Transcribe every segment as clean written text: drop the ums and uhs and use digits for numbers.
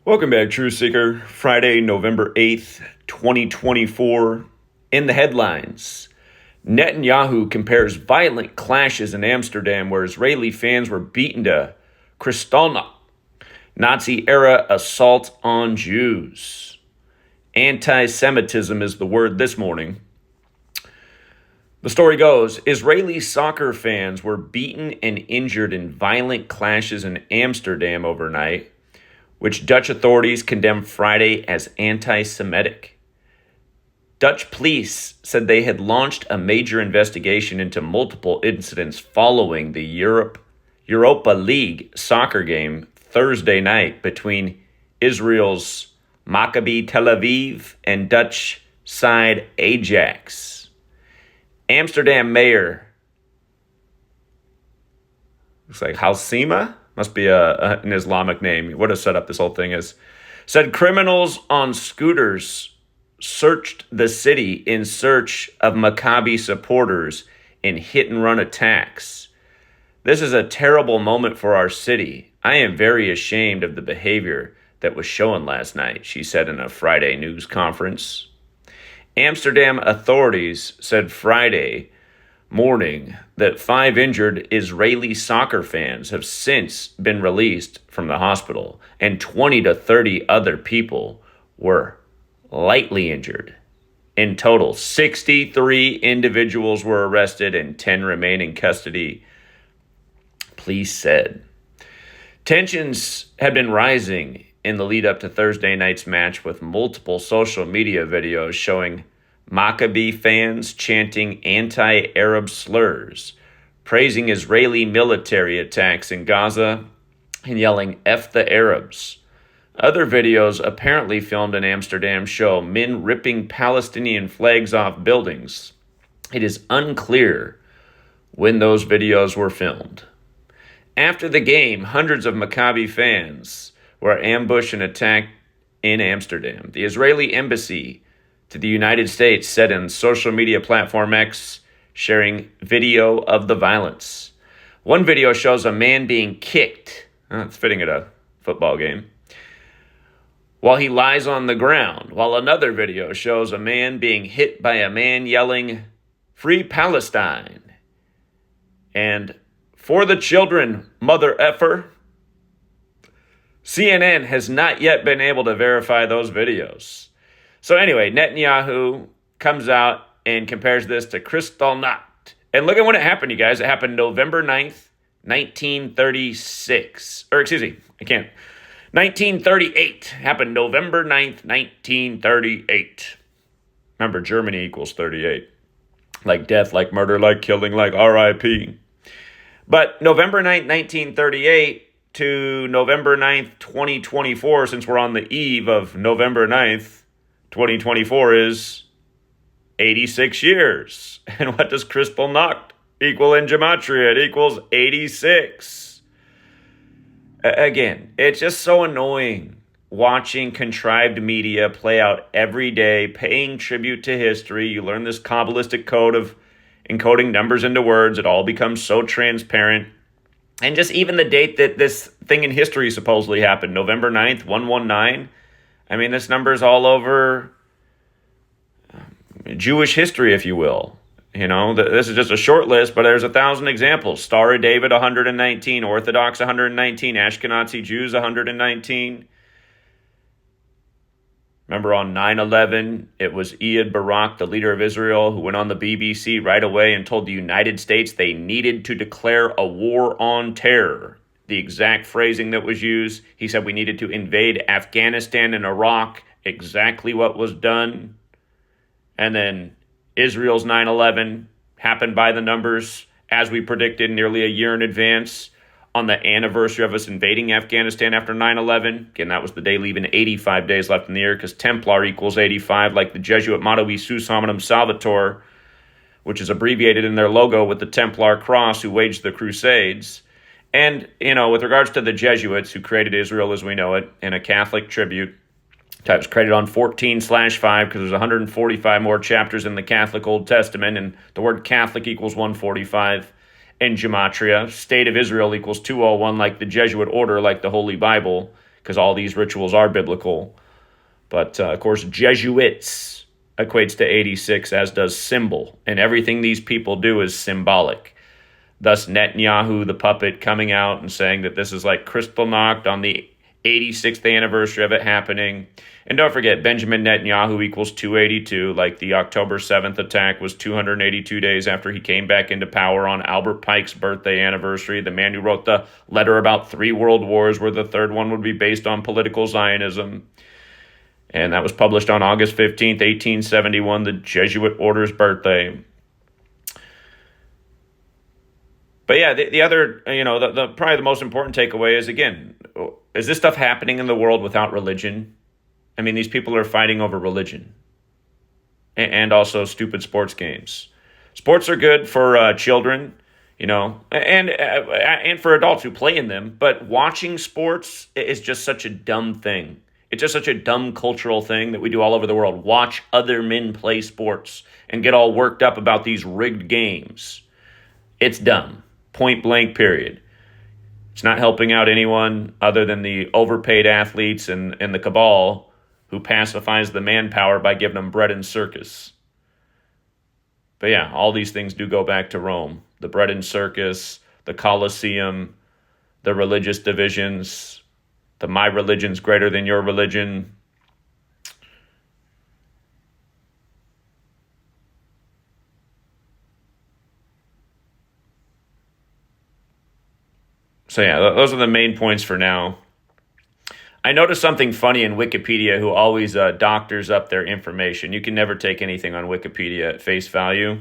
Welcome back, Truth Seeker. Friday, November 8th, 2024. In the headlines, Netanyahu compares violent clashes in Amsterdam where Israeli fans were beaten to Kristallnacht. Nazi-era assault on Jews. Anti-Semitism is the word this morning. The story goes, Israeli soccer fans were beaten and injured in violent clashes in Amsterdam overnight, which Dutch authorities condemned Friday as anti-Semitic. Dutch police said they had launched a major investigation into multiple incidents following the Europa League soccer game Thursday night between Israel's Maccabi Tel Aviv and Dutch side Ajax. Amsterdam mayor, looks like Halsema, must be an Islamic name. What a setup this whole thing is. Said criminals on scooters searched the city in search of Maccabi supporters in hit-and-run attacks. This is a terrible moment for our city. I am very ashamed of the behavior that was shown last night, she said in a Friday news conference. Amsterdam authorities said Friday morning that 5 injured Israeli soccer fans have since been released from the hospital, and 20 to 30 other people were lightly injured. In total, 63 individuals were arrested and 10 remain in custody, police said. Tensions had been rising in the lead up to Thursday night's match, with multiple social media videos showing Maccabi fans chanting anti-Arab slurs, praising Israeli military attacks in Gaza, and yelling, "F the Arabs." Other videos apparently filmed in Amsterdam show men ripping Palestinian flags off buildings. It is unclear when those videos were filmed. After the game, hundreds of Maccabi fans were ambushed and attacked in Amsterdam. The Israeli embassy to the United States said in social media platform X, sharing video of the violence. One video shows a man being kicked, it's fitting at a football game, while he lies on the ground, while another video shows a man being hit by a man yelling, "Free Palestine," and "For the children, mother effer." CNN has not yet been able to verify those videos. So anyway, Netanyahu comes out and compares this to Kristallnacht. And look at when it happened, you guys. It happened November 9th, 1936. 1938. Happened November 9th, 1938. Remember, Germany equals 38. Like death, like murder, like killing, like RIP. But November 9th, 1938 to November 9th, 2024, since we're on the eve of November 9th, 2024 is 86 years. And what does Kristallnacht equal in Gematria? It equals 86. Again, it's just so annoying watching contrived media play out every day, paying tribute to history. You learn this Kabbalistic code of encoding numbers into words. It all becomes so transparent. And just even the date that this thing in history supposedly happened, November 9th, 119. I mean, this number is all over Jewish history, if you will. You know, this is just a short list, but there's 1,000 examples. Star of David, 119. Orthodox, 119. Ashkenazi Jews, 119. Remember on 9/11, it was Ehud Barak, the leader of Israel, who went on the BBC right away and told the United States they needed to declare a war on terror. The exact phrasing that was used. He said we needed to invade Afghanistan and Iraq, exactly what was done. And then Israel's 9/11 happened by the numbers, as we predicted, nearly a year in advance, on the anniversary of us invading Afghanistan after 9/11. Again, that was the day leaving 85 days left in the year, because Templar equals 85, like the Jesuit motto Sus Hominum Salvator, which is abbreviated in their logo with the Templar cross who waged the Crusades. And, you know, with regards to the Jesuits who created Israel as we know it, in a Catholic tribute, that was created on 14/5, because there's 145 more chapters in the Catholic Old Testament, and the word Catholic equals 145 in Gematria. State of Israel equals 201, like the Jesuit order, like the Holy Bible, because all these rituals are biblical. But of course, Jesuits equates to 86, as does symbol. And everything these people do is symbolic. Thus, Netanyahu, the puppet, coming out and saying that this is like Kristallnacht on the 86th anniversary of it happening. And don't forget, Benjamin Netanyahu equals 282, like the October 7th attack was 282 days after he came back into power on Albert Pike's birthday anniversary, the man who wrote the letter about 3 world wars, where the third one would be based on political Zionism. And that was published on August 15th, 1871, the Jesuit order's birthday. But yeah, the other, the probably the most important takeaway is, again, is this stuff happening in the world without religion? I mean, these people are fighting over religion and also stupid sports games. Sports are good for children, and for adults who play in them. But watching sports is just such a dumb thing. It's just such a dumb cultural thing that we do all over the world. Watch other men play sports and get all worked up about these rigged games. It's dumb. Point blank, period. It's not helping out anyone other than the overpaid athletes and the cabal who pacifies the manpower by giving them bread and circus. But yeah, all these things do go back to Rome. The bread and circus, the Colosseum, the religious divisions, the my religion's greater than your religion. So yeah, those are the main points for now. I noticed something funny in Wikipedia, who always doctors up their information. You can never take anything on Wikipedia at face value.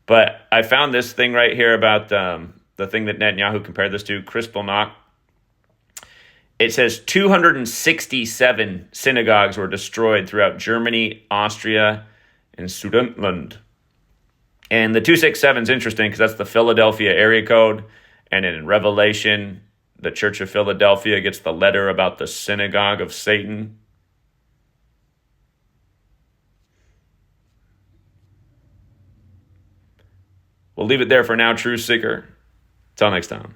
But I found this thing right here about the thing that Netanyahu compared this to, Kristallnacht. It says 267 synagogues were destroyed throughout Germany, Austria, and Sudetenland. And the 267 is interesting because that's the Philadelphia area code. And in Revelation, the Church of Philadelphia gets the letter about the synagogue of Satan. We'll leave it there for now, Truth Seeker. Till next time.